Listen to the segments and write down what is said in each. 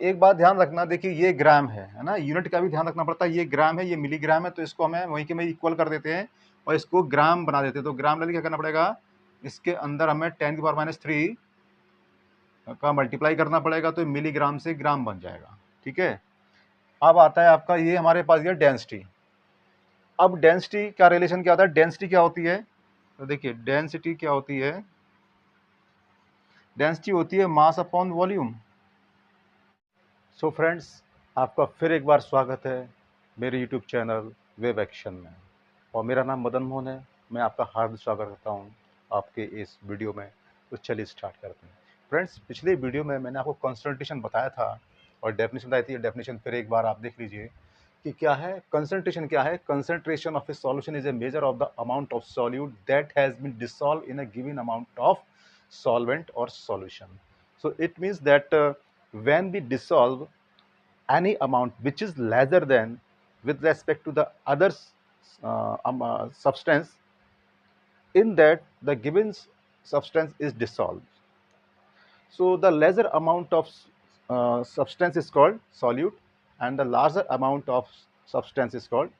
एक बात ध्यान रखना, देखिए ये ग्राम है ना, यूनिट का भी ध्यान रखना पड़ता है। ये ग्राम है, ये मिलीग्राम है, तो इसको हमें वहीं के में इक्वल कर देते हैं और इसको ग्राम बना देते हैं। तो ग्राम लेने क्या करना पड़ेगा, इसके अंदर हमें 10⁻³ का मल्टीप्लाई करना पड़ेगा, तो मिलीग्राम से ग्राम बन जाएगा। ठीक है, अब आता है आपका ये हमारे पास ये डेंसिटी। अब डेंसिटी का रिलेशन क्या होता है, डेंसिटी क्या होती है, तो देखिए डेंसिटी क्या होती है, डेंसिटी होती है mass upon volume. So friends, आपका फिर एक बार स्वागत है मेरे यूट्यूब चैनल वेव एक्शन में, और मेरा नाम मदन मोहन है। मैं आपका हार्दिक स्वागत करता हूं आपके इस वीडियो में। तो चलिए स्टार्ट करते हैं। फ्रेंड्स, पिछले वीडियो में मैंने आपको कंसंट्रेशन बताया था और डेफिनेशन बताई थी। डेफिनेशन फिर एक बार आप देख लीजिए कि क्या है कंसंट्रेशन। क्या है concentration of a solution is a measure of the amount of solute that has been dissolve in a given amount of solvent or solution. So it means that when we dissolve any amount which is lesser than with respect to the other substance, in that the given substance is dissolved. So the lesser amount of substance is called solute, and the larger amount of substance is called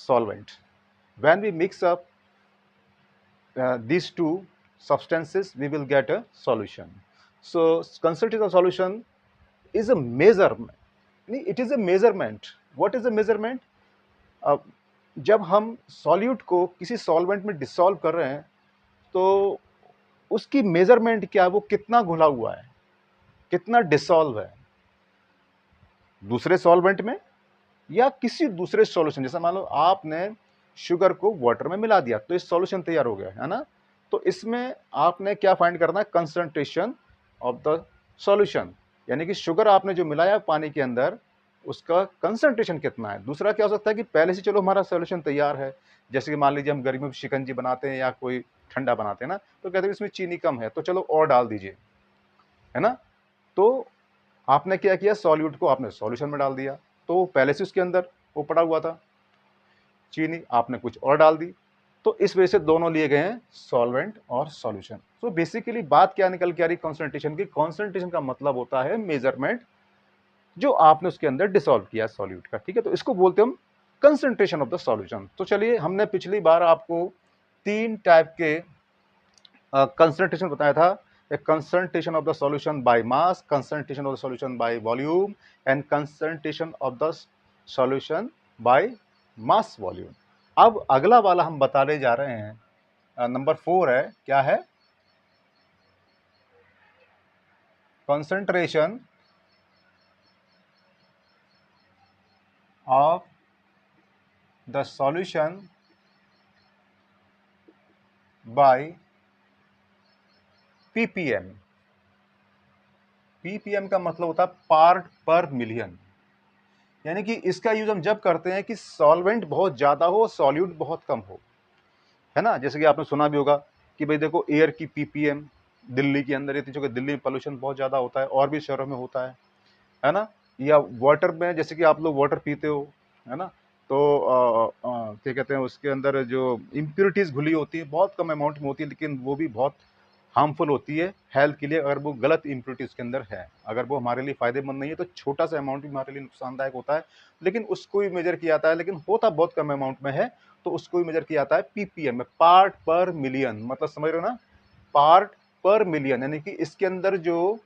solvent. When we mix up these two substances, we will get a solution. So concentration of solution is a measurement. It is a measurement. What is a measurement? जब हम solute को किसी solvent में dissolve कर रहे हैं तो उसकी मेजरमेंट क्या है, वो कितना घुला हुआ है, कितना डिसॉल्व है दूसरे सॉल्वेंट में या किसी दूसरे सॉल्यूशन। जैसे मान लो आपने शुगर को वाटर में मिला दिया तो इस सॉल्यूशन तैयार हो गया है ना। तो इसमें आपने क्या फाइंड करना है, कंसंट्रेशन ऑफ द सॉल्यूशन, यानी कि शुगर आपने जो मिलाया पानी के अंदर उसका कंसंट्रेशन कितना है। दूसरा क्या हो सकता है कि पहले से चलो हमारा सॉल्यूशन तैयार है, जैसे कि मान लीजिए हम गर्मी में शिकंजी बनाते हैं या कोई ठंडा बनाते हैं ना, तो कहते हैं इसमें चीनी कम है तो चलो और डाल दीजिए, है ना। तो आपने क्या किया, सॉल्यूट को आपने सॉल्यूशन में डाल दिया, तो पहले से उसके अंदर वो पड़ा हुआ था चीनी, आपने कुछ और डाल दी, तो इस वजह से दोनों लिए गए हैं सॉल्वेंट और सॉल्यूशन। तो बेसिकली बात क्या निकल के आ रही कॉन्सेंट्रेशन की, कॉन्सेंट्रेशन का मतलब होता है मेजरमेंट जो आपने उसके अंदर डिसॉल्व किया सॉल्यूट का। ठीक है, तो इसको बोलते हैं हम कंसंट्रेशन ऑफ द सॉल्यूशन। तो चलिए, हमने पिछली बार आपको 3 टाइप के कंसंट्रेशन बताया था, a concentration of the solution by mass, concentration of the solution by volume, and concentration of the solution by mass volume. अब अगला वाला हम बताने जा रहे हैं, नंबर 4 है, क्या है, concentration of the solution by ppm. ppm का मतलब होता है पार्ट पर मिलियन, यानी कि इसका यूज हम जब करते हैं कि सॉल्वेंट बहुत ज्यादा हो, सॉल्यूट बहुत कम हो, है ना। जैसे कि आपने सुना भी होगा कि भाई देखो एयर की पीपीएम दिल्ली के अंदर इतनी, चूंकि दिल्ली में पोल्यूशन बहुत ज्यादा होता है और भी शहरों में होता है ना। या वाटर में, जैसे कि आप लोग वाटर पीते हो, है ना, तो क्या कहते हैं उसके अंदर जो इम्प्योरिटीज घुली होती है बहुत कम अमाउंट में होती है, लेकिन वो भी बहुत हार्मफुल होती है हेल्थ के लिए अगर वो गलत इम्प्योरिटीज के अंदर है। अगर वो हमारे लिए फायदेमंद नहीं है तो छोटा सा अमाउंट भी हमारे लिए नुकसानदायक होता है, लेकिन उसको भी मेजर किया जाता है, लेकिन होता बहुत कम अमाउंट में है, तो उसको भी मेजर किया जाता है पीपीएम में, पार्ट पर मिलियन। मतलब समझ रहे हो ना, पार्ट पर मिलियन, यानी कि इसके अंदर जो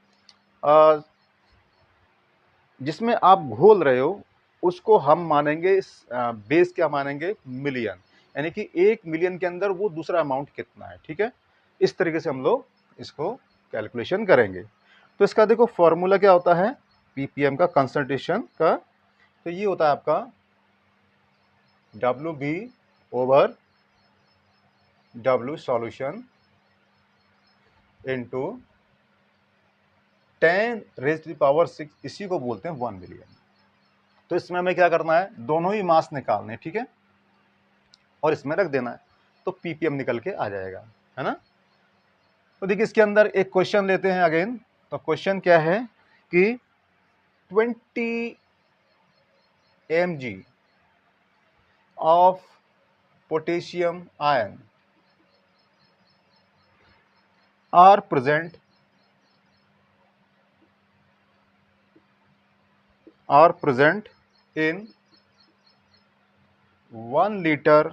जिसमें आप घोल रहे हो उसको हम मानेंगे, बेस क्या मानेंगे, मिलियन, यानी कि 1 मिलियन के अंदर वो दूसरा अमाउंट कितना है। ठीक है, इस तरीके से हम लोग इसको कैलकुलेशन करेंगे। तो इसका देखो फॉर्मूला क्या होता है पीपीएम का, कंसंट्रेशन का, तो ये होता है आपका WB over W solution into 10⁻⁶, इसी को बोलते हैं 1 मिलियन। तो इसमें हमें क्या करना है, दोनों ही मास निकालने, ठीक है, और इसमें रख देना है, तो पीपीएम निकल के आ जाएगा, है ना। तो देखिए इसके अंदर एक क्वेश्चन लेते हैं अगेन। तो क्वेश्चन क्या है कि 20 mg of potassium ion are present are present in 1 liter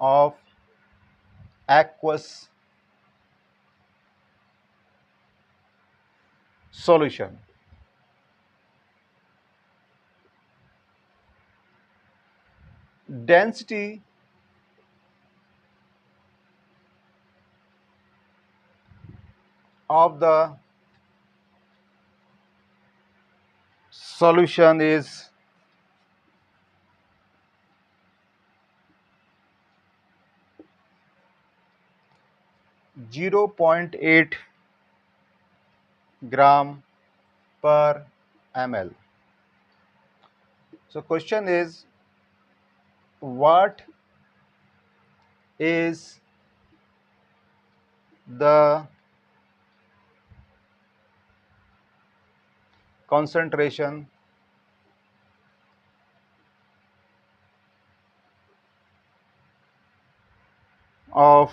of aqueous solution. Density of the solution is 0.8 gram per ml. So question is, what is the concentration of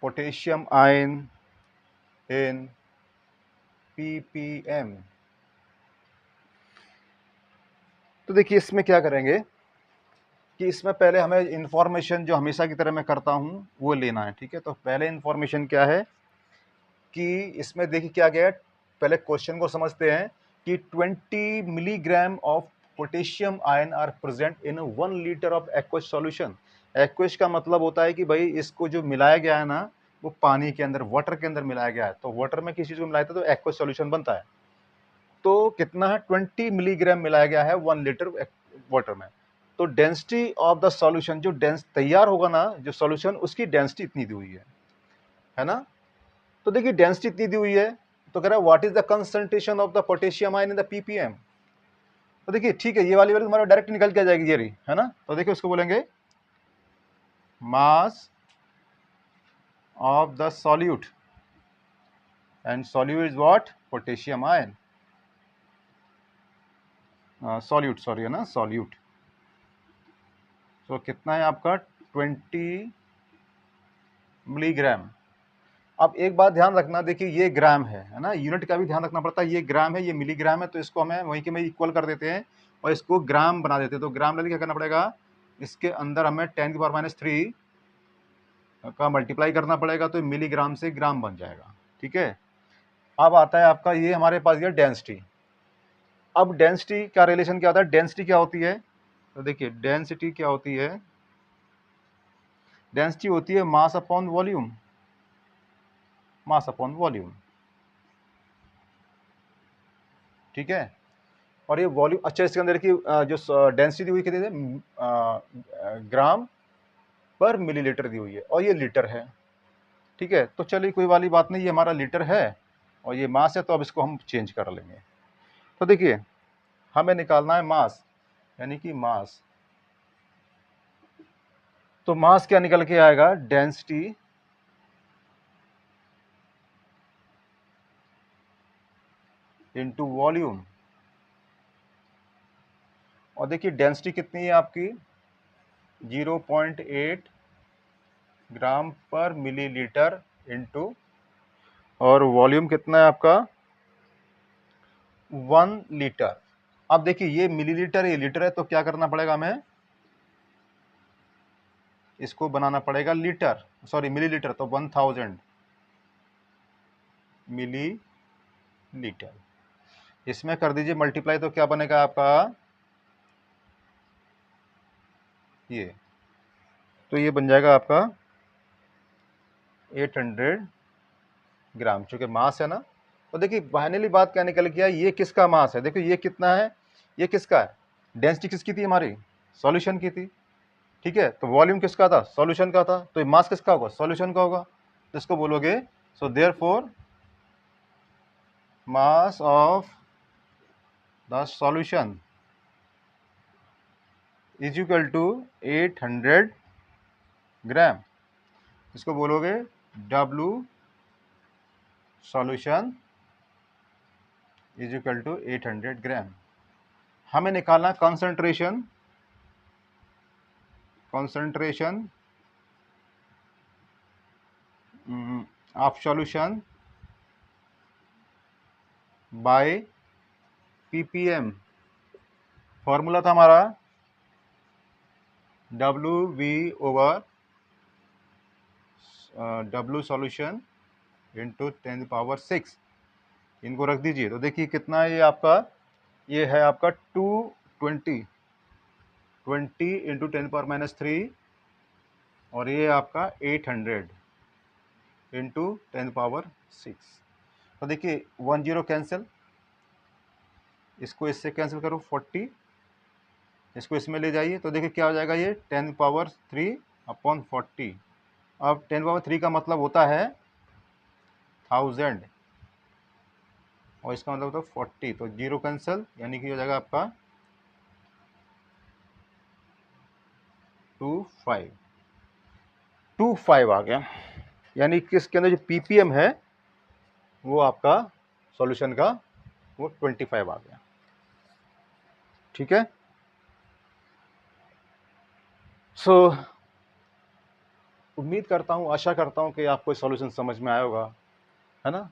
potassium ion in ppm? तो देखिए इसमें क्या करेंगे कि इसमें पहले हमें information जो हमेशा की तरह मैं करता हूं वो लेना है, ठीक है। तो पहले इंफॉर्मेशन क्या है कि इसमें देखिए क्या गया है, पहले क्वेश्चन को समझते हैं कि 20 milligram of potassium ion are present in 1 litre of aqueous solution. Aqueous का मतलब होता है कि भाई इसको जो मिलाया गया है ना वो पानी के अंदर, वाटर के अंदर मिलाया गया है। तो वाटर में किसी चीज को मिलाया था तो एक्वस सॉल्यूशन बनता है। तो कितना है, 20 मिलीग्राम मिलाया गया है 1 लीटर वाटर में। तो डेंसिटी ऑफ द सॉल्यूशन, जो डेंस तैयार होगा ना जो सॉल्यूशन, उसकी डेंसिटी इतनी दी हुई है ना। तो देखिए डेंसिटी इतनी दी हुई है, तो कह रहा है what is the concentration of the potassium ion in the ppm. तो देखिए ठीक है, ये वाली वैल्यू हमारा डायरेक्ट निकल के आ जाएगी, ये रही है ना। तो देखिए उसको बोलेंगे मास of the solute, and solute is what, potassium ion, solute sorry है ना, सॉल्यूट। तो कितना है आपका 20 मिलीग्राम। अब एक बात ध्यान रखना, देखिए ये ग्राम है ना, यूनिट का भी ध्यान रखना पड़ता है। ये ग्राम है, ये मिलीग्राम है, तो इसको हमें वहीं के में इक्वल कर देते हैं और इसको ग्राम बना देते हैं। तो ग्राम लेके क्या करना पड़ेगा, इसके अंदर हमें 10⁻³ का मल्टीप्लाई करना पड़ेगा, तो मिलीग्राम से ग्राम बन जाएगा, ठीक है। अब आता है आपका ये हमारे पास ये डेंसिटी। अब डेंसिटी का रिलेशन क्या होता है, डेंसिटी क्या होती है, तो देखिए डेंसिटी क्या होती है, डेंसिटी होती है mass upon volume, mass upon volume, ठीक है। और ये वॉल्यूम, अच्छा इसके अंदर की जो डेंसिटी दी हुई कितनी है, ग्राम पर मिलीलीटर दी हुई है, और ये लीटर है, ठीक है। तो चलिए कोई वाली बात नहीं, ये हमारा लीटर है और ये मास है, तो अब इसको हम चेंज कर लेंगे। तो देखिए हमें निकालना है मास, यानी कि मास। तो मास क्या निकल के आएगा, डेंसिटी इनटू वॉल्यूम। और देखिए डेंसिटी कितनी है आपकी, 0.8 ग्राम पर मिलीलीटर इनटू, और वॉल्यूम कितना है आपका 1 लीटर। अब देखिए ये मिलीलीटर, ये लीटर है, तो क्या करना पड़ेगा हमें, इसको बनाना पड़ेगा लीटर, सॉरी मिलीलीटर, तो 1000 मिली लीटर। इसमें कर दीजिए मल्टीप्लाई, तो क्या बनेगा आपका ये, तो ये बन जाएगा आपका 800 ग्राम, चूंकि मास है ना। तो देखिए फाइनली बात क्या निकल गया, ये किसका मास है, देखो ये कितना है, ये किसका है, डेंसिटी किसकी थी हमारी, सॉल्यूशन की थी, ठीक है। तो वॉल्यूम किसका था, सॉल्यूशन का था, तो ये मास किसका होगा, सॉल्यूशन का होगा। तो इसको बोलोगे, so therefore mass of the solution is equal to 800 gram. इसको बोलोगे W solution is equal to 800 gram. हमें निकालना concentration, concentration of solution by ppm। Formula था हमारा W सॉल्यूशन इंटू 10⁻⁶। इनको रख दीजिए तो देखिए कितना ये आपका, ये है आपका 220 इंटू 10⁻³ और ये आपका 800 इंटू 10⁻⁶। तो देखिए 1 0 कैंसिल, इसको इससे कैंसिल करो 40, इसको इसमें ले जाइए तो देखिए क्या हो जाएगा, ये 10⁻³ अब 10⁻³ का मतलब होता है 1000 और इसका मतलब होता है 40, तो 0 कैंसिल, यानी कि हो जाएगा आपका 25 आ गया। यानी कि इसके अंदर जो ppm है वो आपका सॉल्यूशन का वो 25 आ गया। ठीक है। सो उम्मीद करता हूँ, आशा करता हूँ कि आपको सॉल्यूशन समझ में आया होगा, है ना।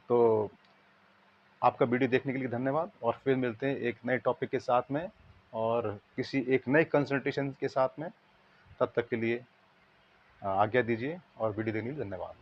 तो आपका वीडियो देखने के लिए धन्यवाद और फिर मिलते हैं एक नए टॉपिक के साथ में और किसी एक नए कंसल्टेशन के साथ में। तब तक के लिए आज्ञा दीजिए और वीडियो देखने के लिए धन्यवाद।